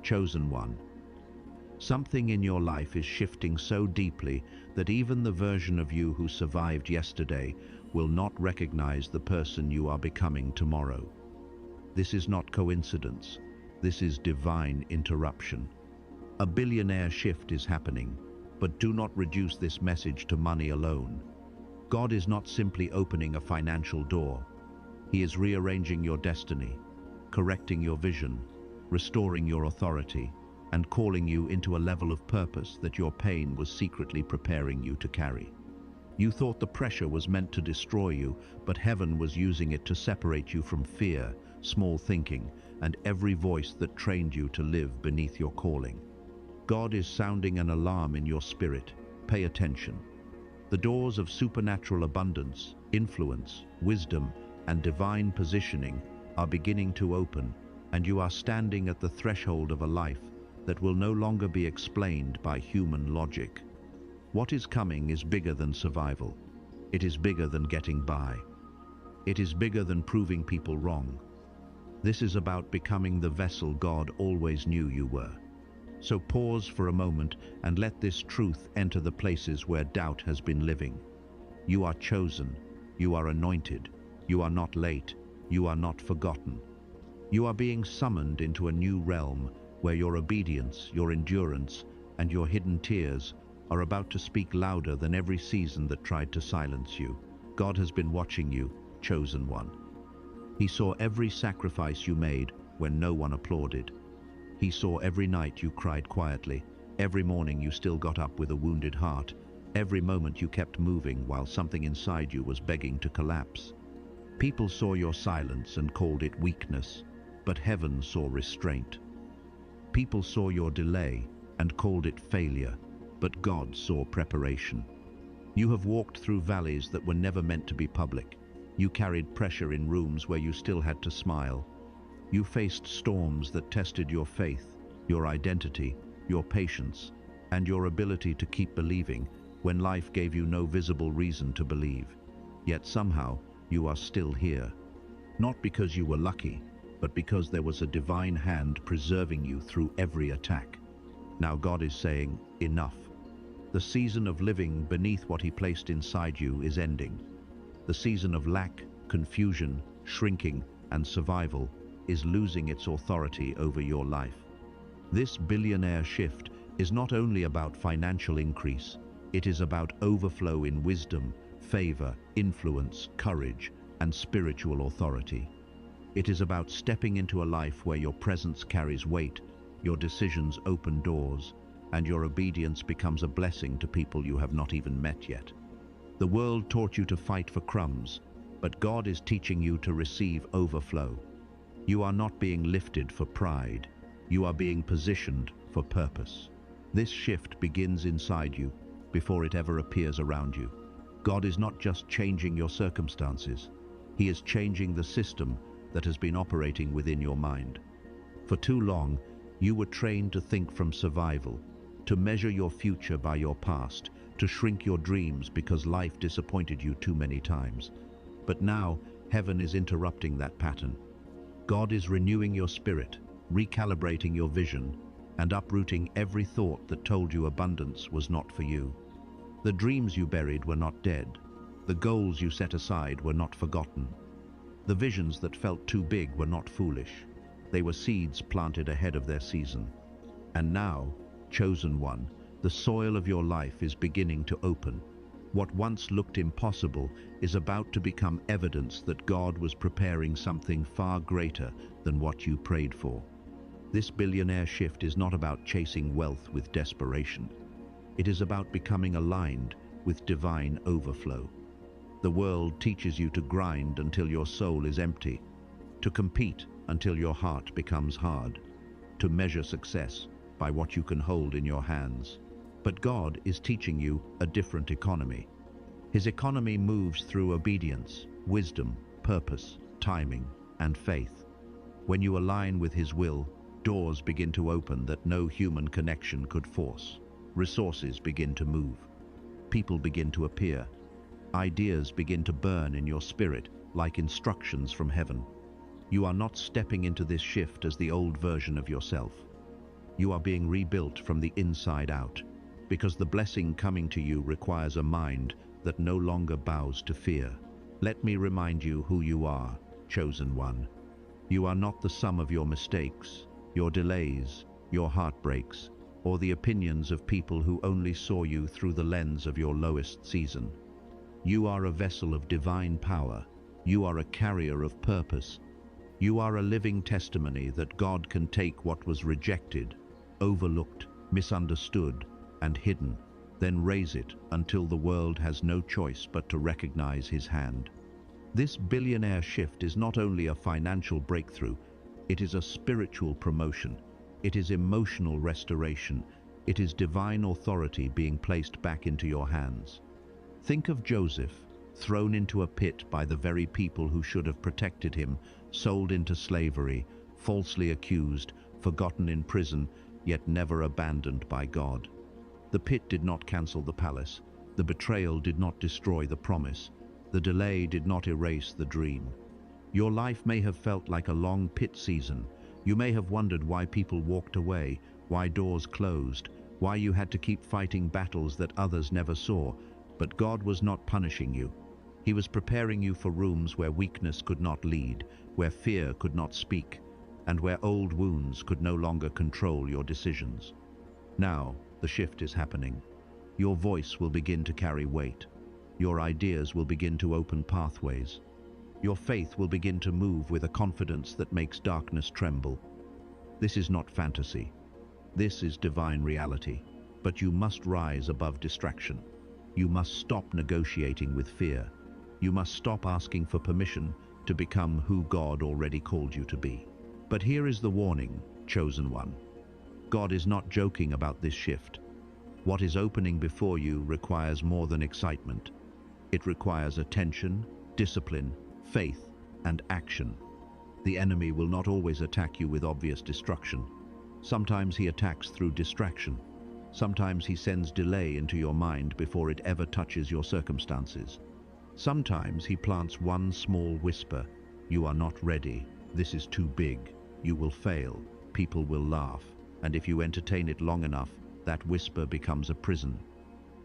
Chosen one. Something in your life is shifting so deeply that even the version of you who survived yesterday will not recognize the person you are becoming tomorrow. This is not coincidence. This is divine interruption. A billionaire shift is happening, but do not reduce this message to money alone. God is not simply opening a financial door. He is rearranging your destiny, correcting your vision, restoring your authority, and calling you into a level of purpose that your pain was secretly preparing you to carry. You thought the pressure was meant to destroy you, but heaven was using it to separate you from fear, small thinking, and every voice that trained you to live beneath your calling. God is sounding an alarm in your spirit. Pay attention. The doors of supernatural abundance, influence, wisdom, and divine positioning are beginning to open, and you are standing at the threshold of a life that will no longer be explained by human logic. What is coming is bigger than survival. It is bigger than getting by. It is bigger than proving people wrong. This is about becoming the vessel God always knew you were. So pause for a moment and let this truth enter the places where doubt has been living. You are chosen. You are anointed. You are not late. You are not forgotten. You are being summoned into a new realm where your obedience, your endurance, and your hidden tears are about to speak louder than every season that tried to silence you. God has been watching you, chosen one. He saw every sacrifice you made when no one applauded. He saw every night you cried quietly, every morning you still got up with a wounded heart, every moment you kept moving while something inside you was begging to collapse. People saw your silence and called it weakness, but heaven saw restraint. People saw your delay and called it failure, but God saw preparation. You have walked through valleys that were never meant to be public. You carried pressure in rooms where you still had to smile. You faced storms that tested your faith, your identity, your patience, and your ability to keep believing when life gave you no visible reason to believe. Yet somehow, you are still here. Not because you were lucky, but because there was a divine hand preserving you through every attack. Now God is saying, enough. The season of living beneath what He placed inside you is ending. The season of lack, confusion, shrinking, and survival is losing its authority over your life. This billionaire shift is not only about financial increase, it is about overflow in wisdom, favor, influence, courage, and spiritual authority. It is about stepping into a life where your presence carries weight, your decisions open doors, and your obedience becomes a blessing to people you have not even met yet. The world taught you to fight for crumbs, but God is teaching you to receive overflow. You are not being lifted for pride. You are being positioned for purpose. This shift begins inside you before it ever appears around you. God is not just changing your circumstances. He is changing the system that has been operating within your mind. For too long, you were trained to think from survival, to measure your future by your past, to shrink your dreams because life disappointed you too many times. But now, heaven is interrupting that pattern. God is renewing your spirit, recalibrating your vision, and uprooting every thought that told you abundance was not for you. The dreams you buried were not dead. The goals you set aside were not forgotten. The visions that felt too big were not foolish. They were seeds planted ahead of their season. And now, chosen one, the soil of your life is beginning to open. What once looked impossible is about to become evidence that God was preparing something far greater than what you prayed for. This billionaire shift is not about chasing wealth with desperation. It is about becoming aligned with divine overflow. The world teaches you to grind until your soul is empty, to compete until your heart becomes hard, to measure success by what you can hold in your hands. But God is teaching you a different economy. His economy moves through obedience, wisdom, purpose, timing, and faith. When you align with His will, doors begin to open that no human connection could force. Resources begin to move. People begin to appear. Ideas begin to burn in your spirit like instructions from heaven. You are not stepping into this shift as the old version of yourself. You are being rebuilt from the inside out, because the blessing coming to you requires a mind that no longer bows to fear. Let me remind you who you are, chosen one. You are not the sum of your mistakes, your delays, your heartbreaks, or the opinions of people who only saw you through the lens of your lowest season. You are a vessel of divine power. You are a carrier of purpose. You are a living testimony that God can take what was rejected, overlooked, misunderstood, and hidden, then raise it until the world has no choice but to recognize His hand. This billionaire shift is not only a financial breakthrough, it is a spiritual promotion. It is emotional restoration. It is divine authority being placed back into your hands. Think of Joseph, thrown into a pit by the very people who should have protected him, sold into slavery, falsely accused, forgotten in prison, yet never abandoned by God. The pit did not cancel the palace. The betrayal did not destroy the promise. The delay did not erase the dream. Your life may have felt like a long pit season. You may have wondered why people walked away, why doors closed, why you had to keep fighting battles that others never saw. But God was not punishing you. He was preparing you for rooms where weakness could not lead, where fear could not speak, and where old wounds could no longer control your decisions. Now, the shift is happening. Your voice will begin to carry weight. Your ideas will begin to open pathways. Your faith will begin to move with a confidence that makes darkness tremble. This is not fantasy. This is divine reality. But you must rise above distraction. You must stop negotiating with fear. You must stop asking for permission to become who God already called you to be. But here is the warning, chosen one. God is not joking about this shift. What is opening before you requires more than excitement. It requires attention, discipline, faith, and action. The enemy will not always attack you with obvious destruction. Sometimes he attacks through distraction. Sometimes he sends delay into your mind before it ever touches your circumstances. Sometimes he plants one small whisper, "You are not ready, this is too big, you will fail, people will laugh," and if you entertain it long enough, that whisper becomes a prison.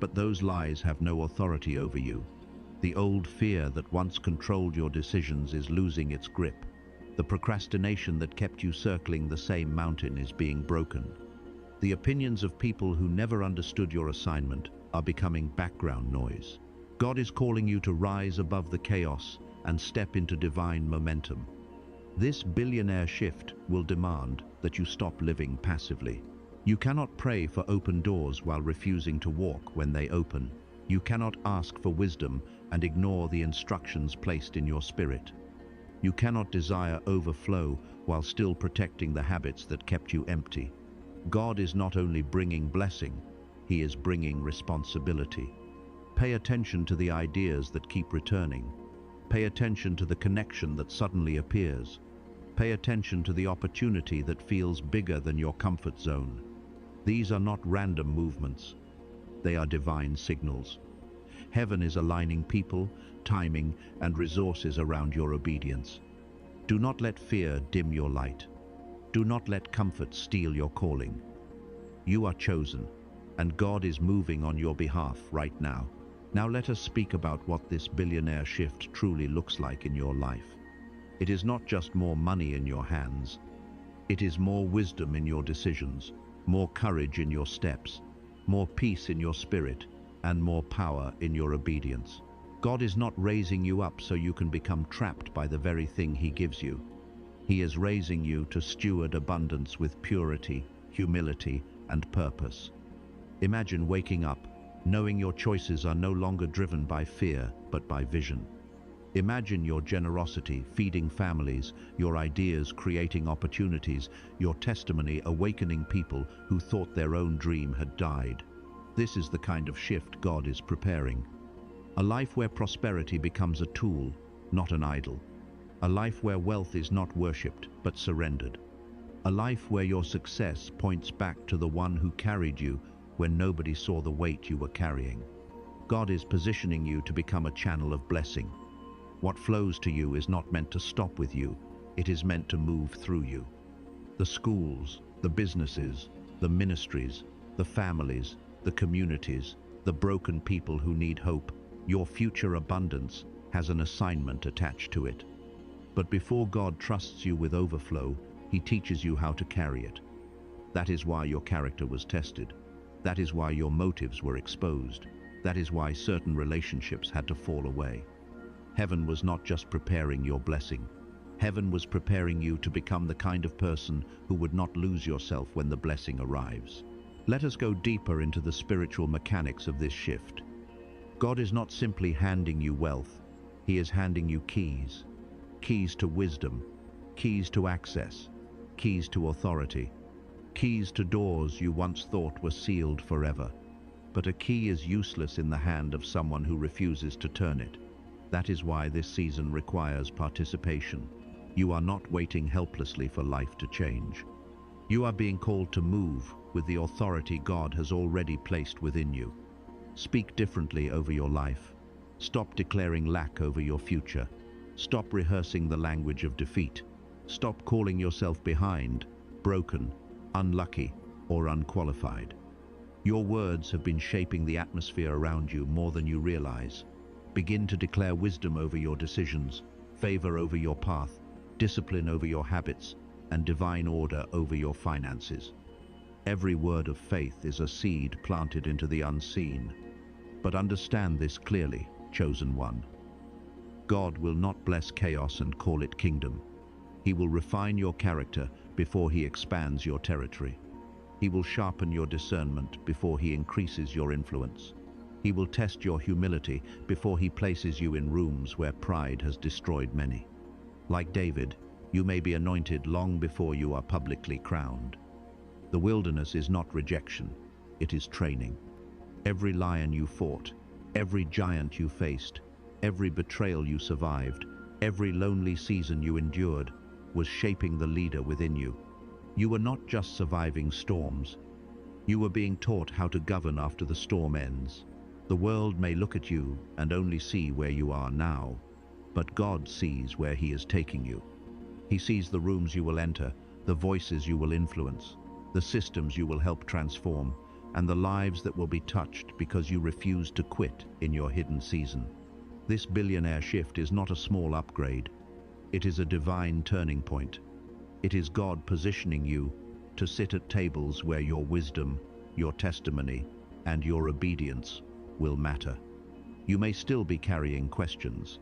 But those lies have no authority over you. The old fear that once controlled your decisions is losing its grip. The procrastination that kept you circling the same mountain is being broken. The opinions of people who never understood your assignment are becoming background noise. God is calling you to rise above the chaos and step into divine momentum. This billionaire shift will demand that you stop living passively. You cannot pray for open doors while refusing to walk when they open. You cannot ask for wisdom and ignore the instructions placed in your spirit. You cannot desire overflow while still protecting the habits that kept you empty. God is not only bringing blessing, He is bringing responsibility. Pay attention to the ideas that keep returning. Pay attention to the connection that suddenly appears. Pay attention to the opportunity that feels bigger than your comfort zone. These are not random movements. They are divine signals. Heaven is aligning people, timing, and resources around your obedience. Do not let fear dim your light. Do not let comfort steal your calling. You are chosen, and God is moving on your behalf right now. Now let us speak about what this billionaire shift truly looks like in your life. It is not just more money in your hands. It is more wisdom in your decisions, more courage in your steps, more peace in your spirit, and more power in your obedience. God is not raising you up so you can become trapped by the very thing He gives you. He is raising you to steward abundance with purity, humility, and purpose. Imagine waking up, knowing your choices are no longer driven by fear, but by vision. Imagine your generosity feeding families, your ideas creating opportunities, your testimony awakening people who thought their own dream had died. This is the kind of shift God is preparing. A life where prosperity becomes a tool, not an idol. A life where wealth is not worshipped, but surrendered. A life where your success points back to the one who carried you when nobody saw the weight you were carrying. God is positioning you to become a channel of blessing. What flows to you is not meant to stop with you, it is meant to move through you. The schools, the businesses, the ministries, the families, the communities, the broken people who need hope. Your future abundance has an assignment attached to it. But before God trusts you with overflow, He teaches you how to carry it. That is why your character was tested. That is why your motives were exposed. That is why certain relationships had to fall away. Heaven was not just preparing your blessing. Heaven was preparing you to become the kind of person who would not lose yourself when the blessing arrives. Let us go deeper into the spiritual mechanics of this shift. God is not simply handing you wealth. He is handing you keys. Keys to wisdom, keys to access, keys to authority, keys to doors you once thought were sealed forever. But a key is useless in the hand of someone who refuses to turn it. That is why this season requires participation. You are not waiting helplessly for life to change. You are being called to move with the authority God has already placed within you. Speak differently over your life. Stop declaring lack over your future. Stop rehearsing the language of defeat. Stop calling yourself behind, broken, unlucky, or unqualified. Your words have been shaping the atmosphere around you more than you realize. Begin to declare wisdom over your decisions, favor over your path, discipline over your habits, and divine order over your finances. Every word of faith is a seed planted into the unseen. But understand this clearly, chosen one. God will not bless chaos and call it kingdom. He will refine your character before He expands your territory. He will sharpen your discernment before He increases your influence. He will test your humility before He places you in rooms where pride has destroyed many. Like David, you may be anointed long before you are publicly crowned. The wilderness is not rejection, it is training. Every lion you fought, every giant you faced, every betrayal you survived, every lonely season you endured, was shaping the leader within you. You were not just surviving storms. You were being taught how to govern after the storm ends. The world may look at you and only see where you are now, but God sees where He is taking you. He sees the rooms you will enter, the voices you will influence, the systems you will help transform, and the lives that will be touched because you refuse to quit in your hidden season. This billionaire shift is not a small upgrade. It is a divine turning point. It is God positioning you to sit at tables where your wisdom, your testimony, and your obedience will matter. You may still be carrying questions.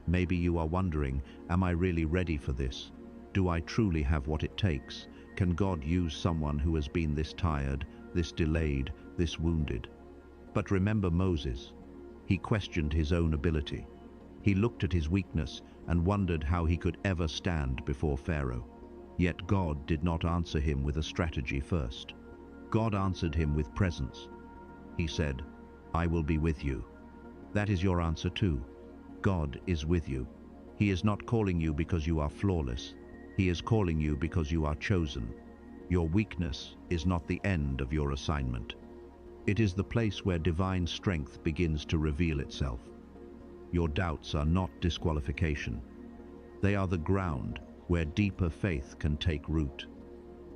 Maybe you are wondering, am I really ready for this? Do I truly have what it takes? Can God use someone who has been this tired, this delayed, this wounded? But remember Moses. He questioned his own ability. He looked at his weakness and wondered how he could ever stand before Pharaoh. Yet God did not answer him with a strategy first. God answered him with presence. He said, I will be with you. That is your answer too. God is with you. He is not calling you because you are flawless. He is calling you because you are chosen. Your weakness is not the end of your assignment. It is the place where divine strength begins to reveal itself. Your doubts are not disqualification. They are the ground where deeper faith can take root.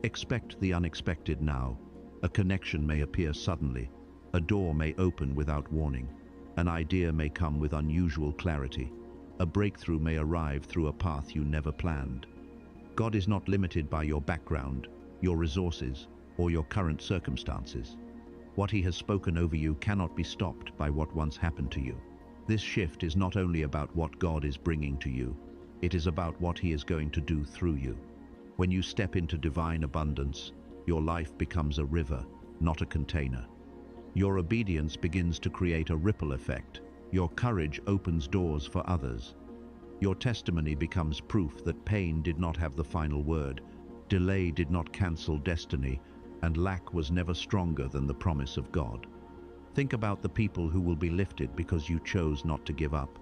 Expect the unexpected now. A connection may appear suddenly. A door may open without warning. An idea may come with unusual clarity. A breakthrough may arrive through a path you never planned. God is not limited by your background, your resources, or your current circumstances. What He has spoken over you cannot be stopped by what once happened to you. This shift is not only about what God is bringing to you, it is about what He is going to do through you. When you step into divine abundance, your life becomes a river, not a container. Your obedience begins to create a ripple effect. Your courage opens doors for others. Your testimony becomes proof that pain did not have the final word, delay did not cancel destiny, and lack was never stronger than the promise of God. Think about the people who will be lifted because you chose not to give up.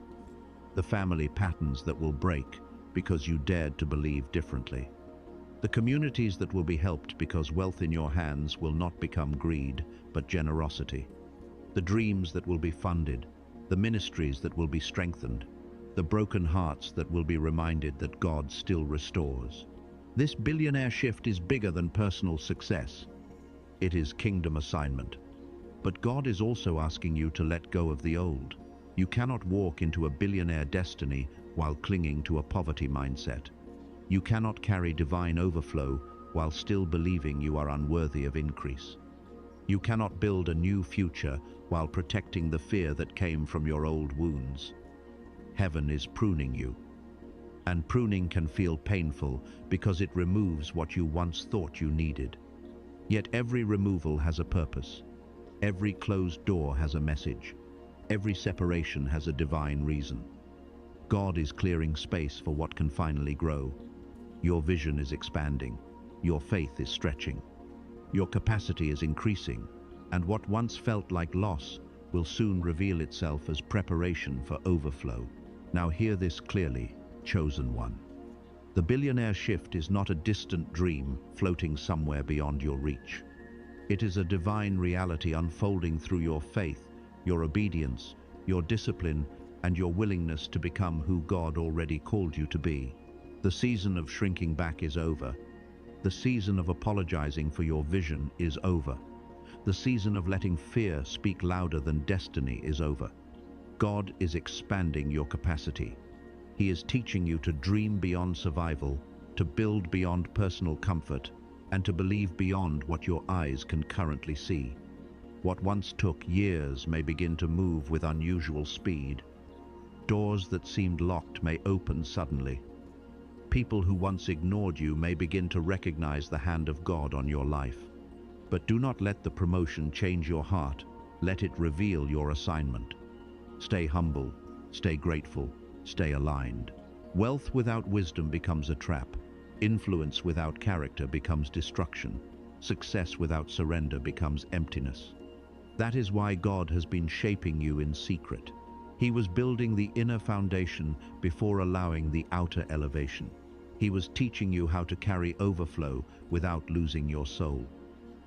The family patterns that will break because you dared to believe differently. The communities that will be helped because wealth in your hands will not become greed, but generosity. The dreams that will be funded, the ministries that will be strengthened, the broken hearts that will be reminded that God still restores. This billionaire shift is bigger than personal success. It is kingdom assignment. But God is also asking you to let go of the old. You cannot walk into a billionaire destiny while clinging to a poverty mindset. You cannot carry divine overflow while still believing you are unworthy of increase. You cannot build a new future while protecting the fear that came from your old wounds. Heaven is pruning you. And pruning can feel painful because it removes what you once thought you needed. Yet every removal has a purpose. Every closed door has a message. Every separation has a divine reason. God is clearing space for what can finally grow. Your vision is expanding. Your faith is stretching. Your capacity is increasing, and what once felt like loss will soon reveal itself as preparation for overflow. Now hear this clearly, chosen one. The billionaire shift is not a distant dream floating somewhere beyond your reach. It is a divine reality unfolding through your faith, your obedience, your discipline, and your willingness to become who God already called you to be. The season of shrinking back is over. The season of apologizing for your vision is over. The season of letting fear speak louder than destiny is over. God is expanding your capacity. He is teaching you to dream beyond survival, to build beyond personal comfort, and to believe beyond what your eyes can currently see. What once took years may begin to move with unusual speed. Doors that seemed locked may open suddenly. People who once ignored you may begin to recognize the hand of God on your life. But do not let the promotion change your heart. Let it reveal your assignment. Stay humble, stay grateful, stay aligned. Wealth without wisdom becomes a trap. Influence without character becomes destruction. Success without surrender becomes emptiness. That is why God has been shaping you in secret. He was building the inner foundation before allowing the outer elevation. He was teaching you how to carry overflow without losing your soul.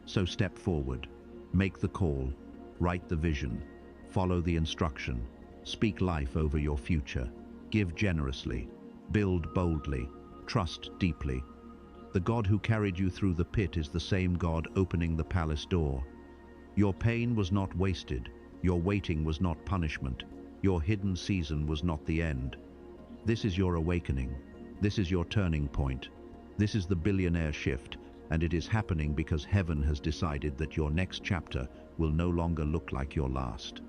So step forward, make the call, write the vision, follow the instruction, speak life over your future, give generously, build boldly, trust deeply. The God who carried you through the pit is the same God opening the palace door. Your pain was not wasted, your waiting was not punishment, your hidden season was not the end. This is your awakening. This is your turning point. This is the billionaire shift, and it is happening because heaven has decided that your next chapter will no longer look like your last.